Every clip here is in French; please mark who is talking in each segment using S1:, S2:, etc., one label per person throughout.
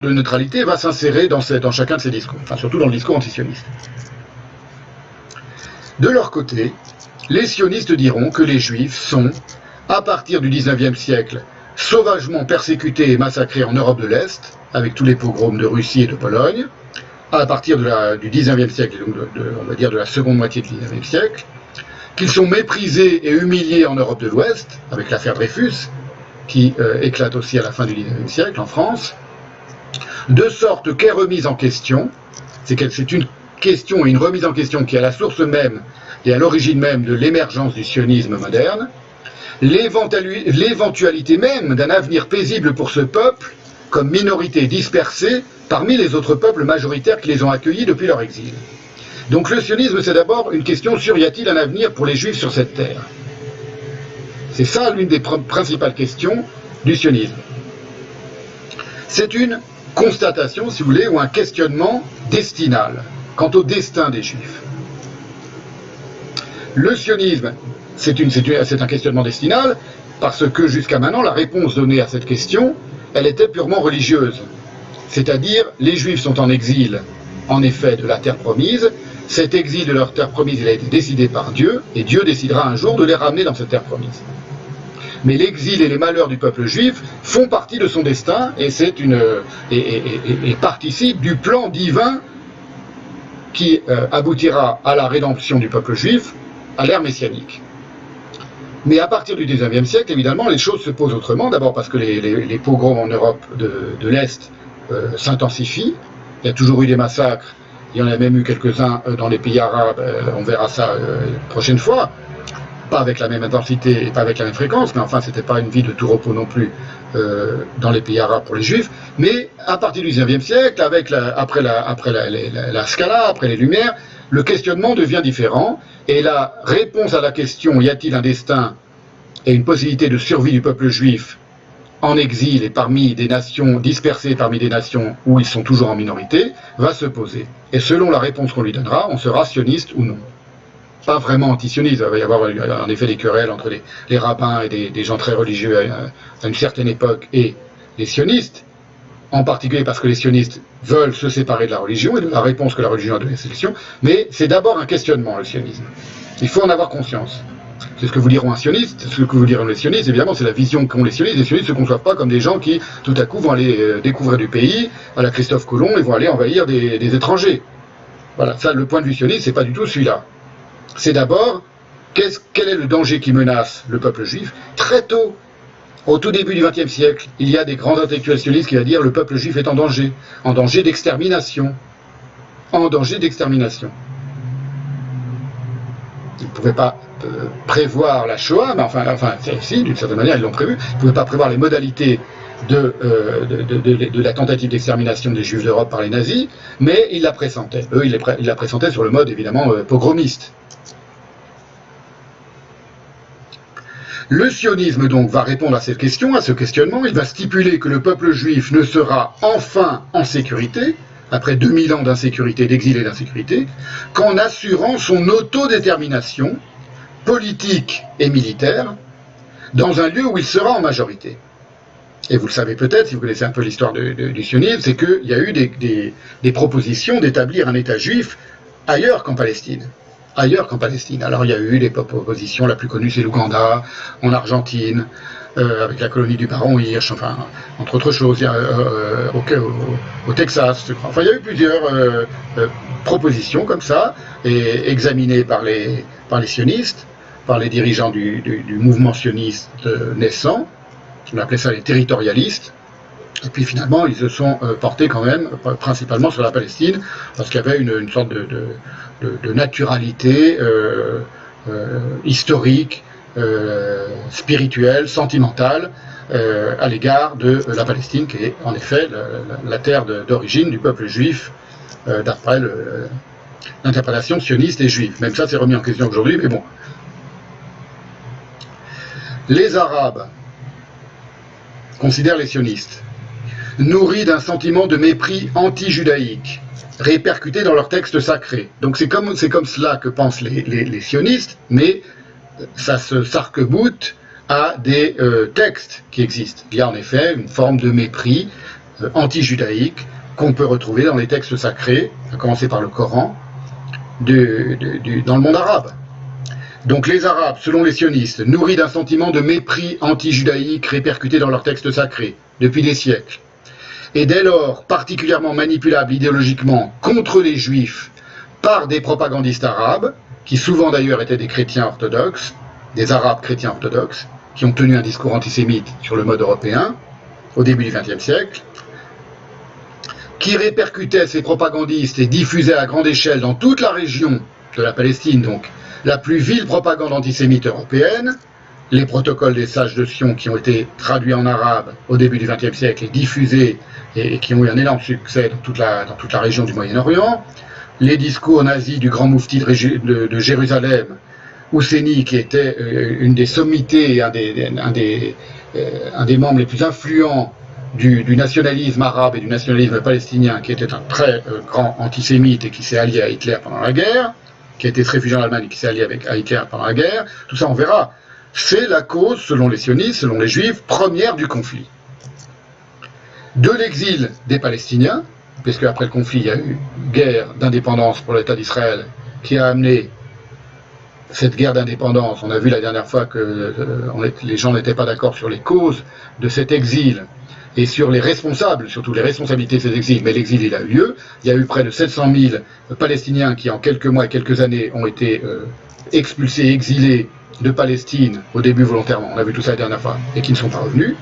S1: de neutralité va s'insérer dans chacun de ces discours, enfin surtout dans le discours antisioniste. De leur côté, les sionistes diront que les juifs sont, à partir du XIXe siècle, sauvagement persécutés et massacrés en Europe de l'Est, avec tous les pogroms de Russie et de Pologne, à partir du XIXe siècle, donc on va dire de la seconde moitié du XIXe siècle, qu'ils sont méprisés et humiliés en Europe de l'Ouest, avec l'affaire Dreyfus, qui éclate aussi à la fin du XIXe siècle en France, de sorte qu'est remise en question, c'est une question et une remise en question qui est à la source même et à l'origine même de l'émergence du sionisme moderne, l'éventualité même d'un avenir paisible pour ce peuple comme minorité dispersée parmi les autres peuples majoritaires qui les ont accueillis depuis leur exil. Donc le sionisme, c'est d'abord une question sur y a-t-il un avenir pour les juifs sur cette terre? C'est ça l'une des principales questions du sionisme. C'est une constatation, si vous voulez, ou un questionnement destinal quant au destin des juifs. Le sionisme, c'est un questionnement destinal parce que jusqu'à maintenant, la réponse donnée à cette question, elle était purement religieuse. C'est-à-dire, les juifs sont en exil, en effet, de la terre promise. Cet exil de leur terre promise, il a été décidé par Dieu, et Dieu décidera un jour de les ramener dans cette terre promise. Mais l'exil et les malheurs du peuple juif font partie de son destin et participent du plan divin qui aboutira à la rédemption du peuple juif à l'ère messianique. Mais à partir du XIXe siècle, évidemment, les choses se posent autrement. D'abord parce que les pogroms en Europe de l'Est s'intensifient. Il y a toujours eu des massacres. Il y en a même eu quelques-uns dans les pays arabes. On verra ça prochaine fois. Pas avec la même intensité et pas avec la même fréquence, mais enfin, c'était pas une vie de tout repos non plus dans les pays arabes pour les juifs. Mais à partir du XIXe siècle, après la Scala, après les Lumières, le questionnement devient différent, et la réponse à la question « y a-t-il un destin et une possibilité de survie du peuple juif en exil et parmi des nations dispersées, parmi des nations où ils sont toujours en minorité ?» va se poser. Et selon la réponse qu'on lui donnera, on sera sioniste ou non. Pas vraiment anti-sioniste, il va y avoir en effet des querelles entre les rabbins et des gens très religieux à une certaine époque et les sionistes, en particulier parce que les sionistes veulent se séparer de la religion et de la réponse que la religion a donnée à cette question, mais c'est d'abord un questionnement, le sionisme. Il faut en avoir conscience. C'est ce que vous diront un sioniste, ce que vous diront les sionistes, évidemment, c'est la vision qu'ont les sionistes. Les sionistes ne se conçoivent pas comme des gens qui, tout à coup, vont aller découvrir du pays, à la Christophe Colomb, et vont aller envahir des étrangers. Voilà, ça, le point de vue sioniste, c'est pas du tout celui-là. C'est d'abord, quel est le danger qui menace le peuple juif? Très tôt, au tout début du XXe siècle, il y a des grands intellectuels sionistes qui vont dire le peuple juif est en danger d'extermination. En danger d'extermination. Ils ne pouvaient pas prévoir la Shoah, mais enfin si, d'une certaine manière, ils l'ont prévu. Ils ne pouvaient pas prévoir les modalités de la tentative d'extermination des Juifs d'Europe par les nazis, mais ils la pressentaient. Eux, ils la pressentaient sur le mode, évidemment, pogromiste. Le sionisme, donc, va répondre à cette question, à ce questionnement. Il va stipuler que le peuple juif ne sera enfin en sécurité, après 2000 ans d'insécurité, d'exil et d'insécurité, qu'en assurant son autodétermination politique et militaire dans un lieu où il sera en majorité. Et vous le savez peut-être, si vous connaissez un peu l'histoire du sionisme, c'est qu'il y a eu des propositions d'établir un État juif ailleurs qu'en Palestine. Alors il y a eu des propositions, la plus connue c'est l'Ouganda, en Argentine, avec la colonie du baron Hirsch, enfin, entre autres choses, au Texas, je crois. Enfin, il y a eu plusieurs propositions comme ça, et examinées par les sionistes, par les dirigeants du mouvement sioniste naissant. On appelait ça les territorialistes, et puis finalement ils se sont portés quand même principalement sur la Palestine, parce qu'il y avait une sorte de naturalité historique, spirituelle, sentimentale à l'égard de la Palestine, qui est en effet la terre d'origine du peuple juif, d'après l'interprétation sioniste et juive. Même ça c'est remis en question aujourd'hui, mais bon. Les Arabes considèrent les sionistes nourris d'un sentiment de mépris anti-judaïque, répercuté dans leurs textes sacrés. Donc c'est comme cela que pensent les sionistes, mais ça s'arc-boute à des textes qui existent. Il y a en effet une forme de mépris anti-judaïques qu'on peut retrouver dans les textes sacrés, à commencer par le Coran, dans le monde arabe. Donc les Arabes, selon les sionistes, nourris d'un sentiment de mépris anti-judaïque répercuté dans leurs textes sacrés depuis des siècles, et dès lors particulièrement manipulables idéologiquement contre les juifs par des propagandistes arabes, qui souvent d'ailleurs étaient des chrétiens orthodoxes, des Arabes chrétiens orthodoxes, qui ont tenu un discours antisémite sur le mode européen au début du XXe siècle, qui répercutaient ces propagandistes et diffusaient à grande échelle dans toute la région de la Palestine, donc la plus vile propagande antisémite européenne, les protocoles des sages de Sion qui ont été traduits en arabe au début du XXe siècle et diffusés et qui ont eu un énorme succès dans toute la région du Moyen-Orient, les discours nazis du grand moufti de Jérusalem, Husseini, qui était une des sommités et un des membres les plus influents du nationalisme arabe et du nationalisme palestinien, qui était un très grand antisémite et qui s'est allié à Hitler pendant la guerre, qui a été réfugié en Allemagne et qui s'est allié à Hitler pendant la guerre, tout ça on verra. C'est la cause, selon les sionistes, selon les juifs, première du conflit. De l'exil des Palestiniens, puisque après le conflit, il y a eu une guerre d'indépendance pour l'État d'Israël qui a amené cette guerre d'indépendance. On a vu la dernière fois que les gens n'étaient pas d'accord sur les causes de cet exil et sur les responsables, surtout les responsabilités de cet exil, mais l'exil il a eu lieu. Il y a eu près de 700 000 Palestiniens qui en quelques mois et quelques années ont été expulsés, exilés de Palestine, au début volontairement, on a vu tout ça la dernière fois, et qui ne sont pas revenus.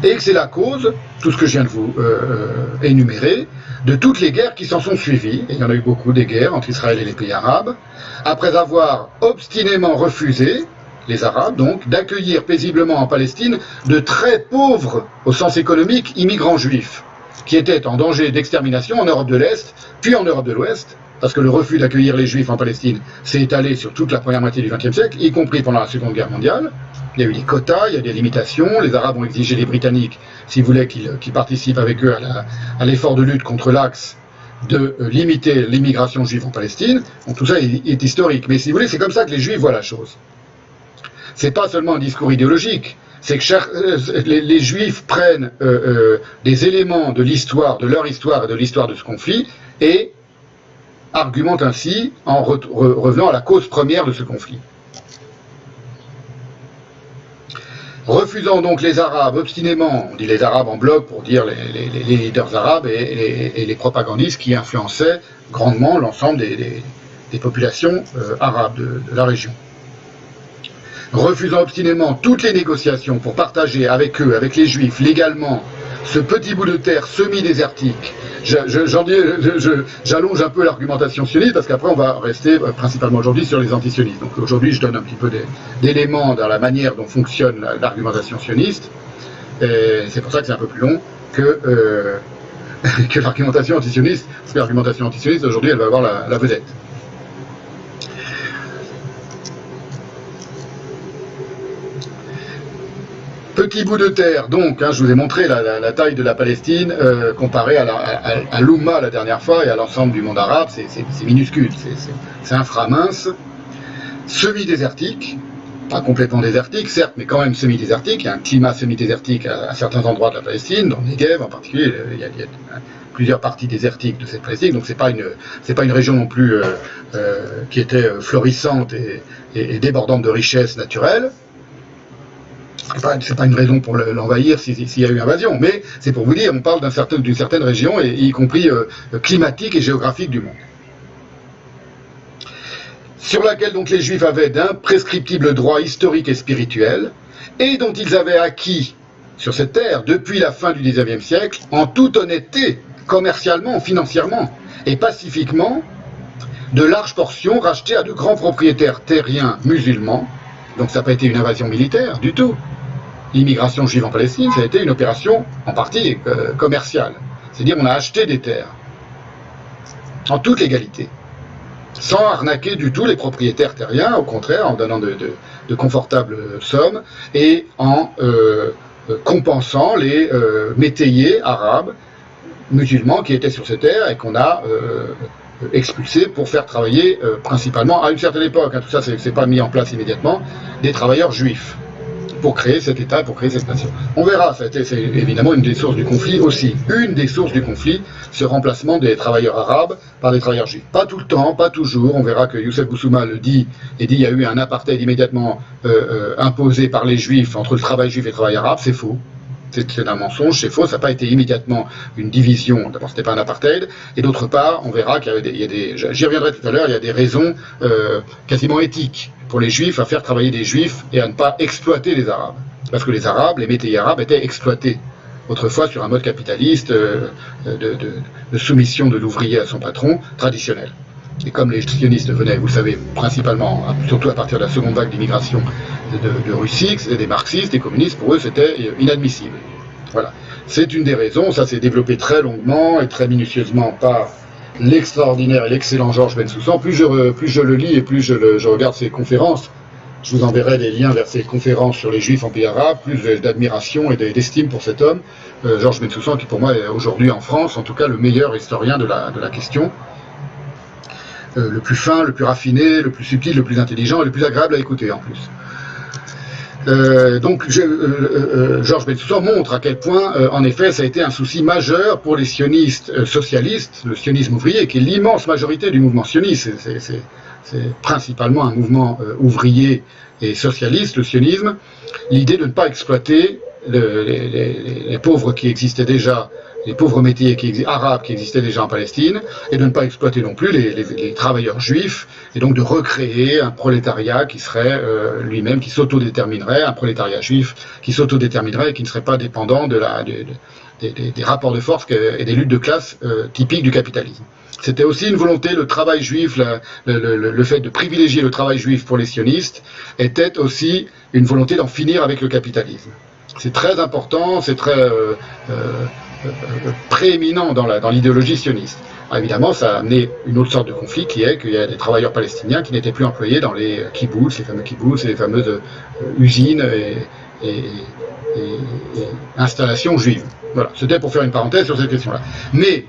S1: Et que c'est la cause, tout ce que je viens de vous énumérer, de toutes les guerres qui s'en sont suivies, et il y en a eu beaucoup des guerres entre Israël et les pays arabes, après avoir obstinément refusé, les Arabes donc, d'accueillir paisiblement en Palestine de très pauvres, au sens économique, immigrants juifs, qui étaient en danger d'extermination en Europe de l'Est, puis en Europe de l'Ouest, parce que le refus d'accueillir les Juifs en Palestine s'est étalé sur toute la première moitié du XXe siècle, y compris pendant la Seconde Guerre mondiale. Il y a eu des quotas, il y a des limitations. Les Arabes ont exigé des Britanniques, s'ils voulaient qu'ils participent avec eux à l'effort de lutte contre l'Axe, de limiter l'immigration juive en Palestine. Donc tout ça est historique. Mais si vous voulez, c'est comme ça que les Juifs voient la chose. C'est pas seulement un discours idéologique. C'est que les Juifs prennent des éléments de l'histoire, de leur histoire et de l'histoire de ce conflit, et argumente ainsi en revenant à la cause première de ce conflit. Refusant donc les Arabes obstinément, on dit les Arabes en bloc pour dire les leaders arabes et les propagandistes qui influençaient grandement l'ensemble des populations arabes de la région. Refusant obstinément toutes les négociations pour partager avec eux, avec les Juifs, légalement, ce petit bout de terre semi-désertique. J'allonge un peu l'argumentation sioniste parce qu'après on va rester principalement aujourd'hui sur les antisionistes. Donc aujourd'hui je donne un petit peu d'éléments dans la manière dont fonctionne l'argumentation sioniste. C'est pour ça que c'est un peu plus long que l'argumentation antisioniste, parce que l'argumentation antisioniste aujourd'hui elle va avoir la vedette. Petit bout de terre, donc, je vous ai montré la taille de la Palestine comparée à l'Oumma la dernière fois et à l'ensemble du monde arabe, c'est minuscule, c'est inframince, semi-désertique, pas complètement désertique, certes, mais quand même semi-désertique, il y a un climat semi-désertique à certains endroits de la Palestine, dans le Negev en particulier, il y a plusieurs parties désertiques de cette Palestine, donc c'est pas une région non plus qui était florissante et débordante de richesses naturelles. C'est pas une raison pour l'envahir s'il y a eu invasion, mais c'est pour vous dire, on parle d'une certaine région, y compris climatique et géographique du monde. Sur laquelle donc les Juifs avaient d'imprescriptibles droits historiques et spirituels, et dont ils avaient acquis sur cette terre, depuis la fin du XIXe siècle, en toute honnêteté, commercialement, financièrement et pacifiquement, de larges portions rachetées à de grands propriétaires terriens musulmans. Donc ça n'a pas été une invasion militaire du tout. L'immigration juive en Palestine, ça a été une opération en partie commerciale. C'est-à-dire on a acheté des terres en toute légalité, sans arnaquer du tout les propriétaires terriens, au contraire, en donnant de confortables sommes et en compensant les métayers arabes, musulmans qui étaient sur ces terres et qu'on a expulsés pour faire travailler principalement, à une certaine époque, tout ça c'est pas mis en place immédiatement, des travailleurs juifs. pour créer cet État, pour créer cette nation. On verra, c'est évidemment une des sources du conflit aussi. Une des sources du conflit, ce remplacement des travailleurs arabes par des travailleurs juifs. Pas tout le temps, pas toujours. On verra que Youssef Boussouma le dit, et dit il y a eu un apartheid immédiatement imposé par les juifs entre le travail juif et le travail arabe. C'est faux. C'est un mensonge, c'est faux, ça n'a pas été immédiatement une division. D'abord, c'était pas un apartheid, et d'autre part, on verra qu'il y a des, j'y reviendrai tout à l'heure, il y a des raisons quasiment éthiques pour les Juifs à faire travailler des Juifs et à ne pas exploiter les Arabes, parce que les Arabes, les métayers arabes étaient exploités autrefois sur un mode capitaliste de soumission de l'ouvrier à son patron traditionnel. Et comme les sionistes venaient, vous le savez, principalement, surtout à partir de la seconde vague d'immigration de Russie, des marxistes, des communistes, pour eux c'était inadmissible. Voilà. C'est une des raisons, ça s'est développé très longuement et très minutieusement par l'extraordinaire et l'excellent Georges Bensoussan. Plus je le lis et plus je regarde ses conférences, je vous enverrai des liens vers ses conférences sur les Juifs en pays arabe, plus d'admiration et d'estime pour cet homme, Georges Bensoussan, qui pour moi est aujourd'hui en France, en tout cas le meilleur historien de la question. Le plus fin, le plus raffiné, le plus subtil, le plus intelligent et le plus agréable à écouter en plus. Georges Bensoussan montre à quel point, en effet, ça a été un souci majeur pour les sionistes socialistes, le sionisme ouvrier, qui est l'immense majorité du mouvement sioniste. C'est principalement un mouvement ouvrier et socialiste, le sionisme, l'idée de ne pas exploiter les pauvres qui existaient déjà, les pauvres métiers arabes qui existaient déjà en Palestine, et de ne pas exploiter non plus les travailleurs juifs, et donc de recréer un prolétariat qui serait lui-même, qui s'autodéterminerait, un prolétariat juif qui s'autodéterminerait et qui ne serait pas dépendant des rapports de force et des luttes de classe typiques du capitalisme. C'était aussi une volonté, le travail juif, le fait de privilégier le travail juif pour les sionistes, était aussi une volonté d'en finir avec le capitalisme. C'est très important, c'est très prééminent dans l'idéologie sioniste. Alors évidemment, ça a amené une autre sorte de conflit qui est qu'il y a des travailleurs palestiniens qui n'étaient plus employés dans les kibbutz, les fameux kibbutz et les fameuses usines et installations juives. Voilà, c'était pour faire une parenthèse sur cette question-là. Mais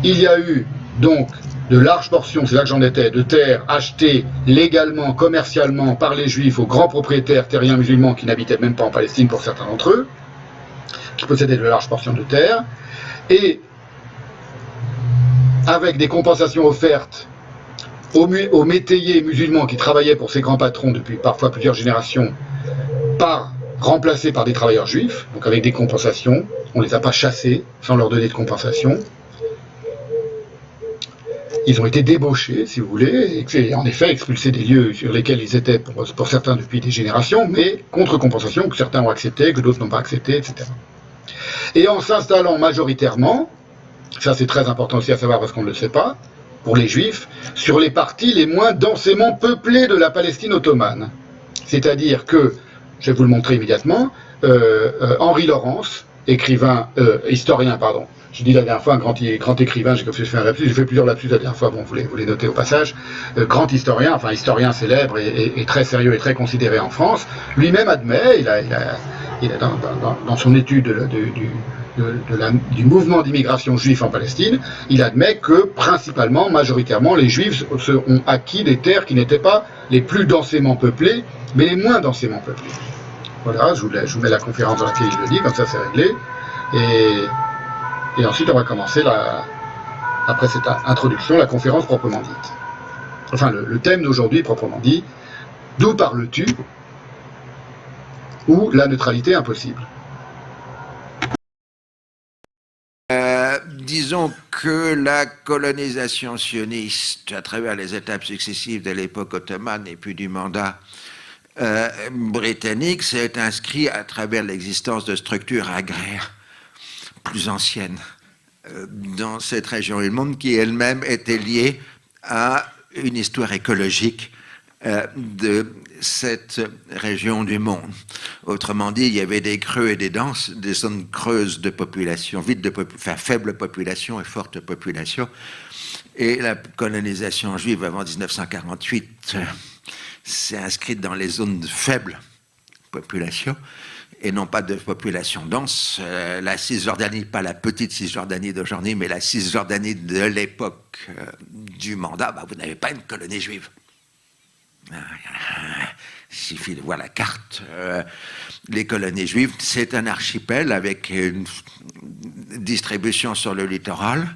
S1: il y a eu donc de larges portions, c'est là que j'en étais, de terres achetées légalement, commercialement par les juifs aux grands propriétaires terriens musulmans qui n'habitaient même pas en Palestine pour certains d'entre eux, qui possédaient de larges portions de terre, et avec des compensations offertes aux métayers musulmans qui travaillaient pour ces grands patrons depuis parfois plusieurs générations, remplacés par des travailleurs juifs, donc avec des compensations. On ne les a pas chassés sans leur donner de compensation. Ils ont été débauchés, si vous voulez, et en effet expulsés des lieux sur lesquels ils étaient pour certains depuis des générations, mais contre compensation que certains ont accepté, que d'autres n'ont pas accepté, etc. Et en s'installant majoritairement, ça c'est très important aussi à savoir parce qu'on ne le sait pas, pour les Juifs, sur les parties les moins densément peuplées de la Palestine ottomane. C'est-à-dire que, je vais vous le montrer immédiatement, Henri Laurence, historien, pardon, j'ai dit la dernière fois un grand écrivain, j'ai fait un lapsus, j'ai fait plusieurs lapsus la dernière fois, bon, vous les notez au passage, grand historien, enfin historien célèbre et très sérieux et très considéré en France, lui-même admet, il a dans son étude du mouvement d'immigration juif en Palestine, il admet que principalement, majoritairement, les Juifs ont acquis des terres qui n'étaient pas les plus densément peuplées, mais les moins densément peuplées. Voilà, je vous mets la conférence dans laquelle il le dit, comme ça c'est réglé. Et ensuite, on va commencer, après cette introduction, la conférence proprement dite. Enfin, le thème d'aujourd'hui proprement dit, d'où parles-tu ou la neutralité impossible.
S2: Disons que la colonisation sioniste, à travers les étapes successives de l'époque ottomane et puis du mandat britannique, s'est inscrit à travers l'existence de structures agraires plus anciennes dans cette région du monde qui elle-même était liée à une histoire écologique de cette région du monde. Autrement dit, il y avait des creux et des zones creuses de population, faible population et forte population. Et la colonisation juive avant 1948 s'est inscrite dans les zones de faible population et non pas de population dense. La Cisjordanie, pas la petite Cisjordanie d'aujourd'hui, mais la Cisjordanie de l'époque du mandat, vous n'avez pas une colonie juive. Il suffit de voir la carte. Les colonies juives, c'est un archipel avec une distribution sur le littoral,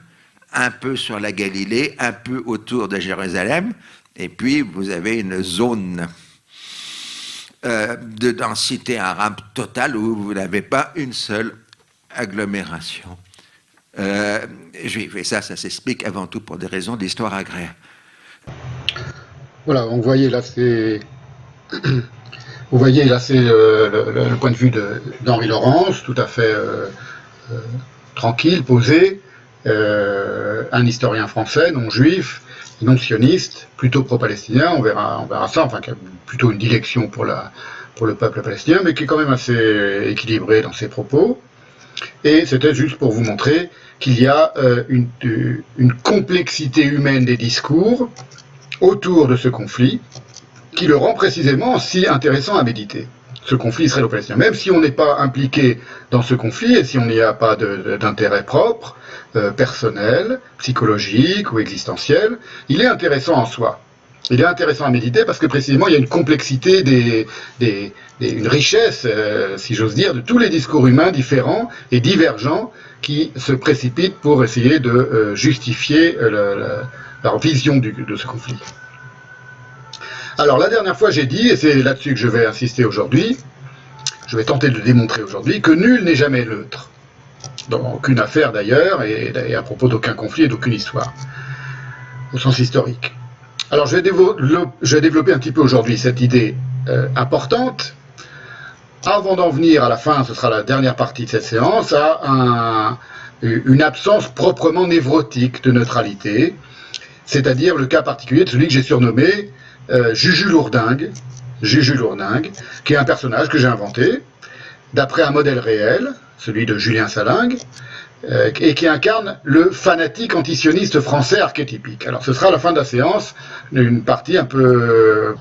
S2: un peu sur la Galilée, un peu autour de Jérusalem, et puis vous avez une zone de densité arabe totale où vous n'avez pas une seule agglomération juive. Et ça s'explique avant tout pour des raisons d'histoire agraire.
S1: Voilà, vous voyez là, c'est le point de vue d'Henri Laurence, tout à fait tranquille, posé, un historien français, non juif, non sioniste, plutôt pro-palestinien, on verra ça, enfin qui a plutôt une dilection pour le peuple palestinien, mais qui est quand même assez équilibré dans ses propos. Et c'était juste pour vous montrer qu'il y a une complexité humaine des discours autour de ce conflit qui le rend précisément si intéressant à méditer. Ce conflit israélo-palestinien, même si on n'est pas impliqué dans ce conflit et si on n'y a pas d'intérêt propre, personnel, psychologique ou existentiel, il est intéressant en soi. Il est intéressant à méditer parce que précisément il y a une complexité, une richesse, si j'ose dire, de tous les discours humains différents et divergents qui se précipitent pour essayer de justifier leur vision de ce conflit. Alors la dernière fois j'ai dit, et c'est là-dessus que je vais insister aujourd'hui, je vais tenter de démontrer aujourd'hui, que nul n'est jamais neutre. Dans aucune affaire d'ailleurs, et à propos d'aucun conflit et d'aucune histoire, au sens historique. Alors je vais développer un petit peu aujourd'hui cette idée importante, avant d'en venir à la fin, ce sera la dernière partie de cette séance, à une absence proprement névrotique de neutralité, c'est-à-dire le cas particulier de celui que j'ai surnommé Juju Lourdingue, qui est un personnage que j'ai inventé, d'après un modèle réel, celui de Julien Salingue, et qui incarne le fanatique antisioniste français archétypique. Alors ce sera à la fin de la séance une partie un peu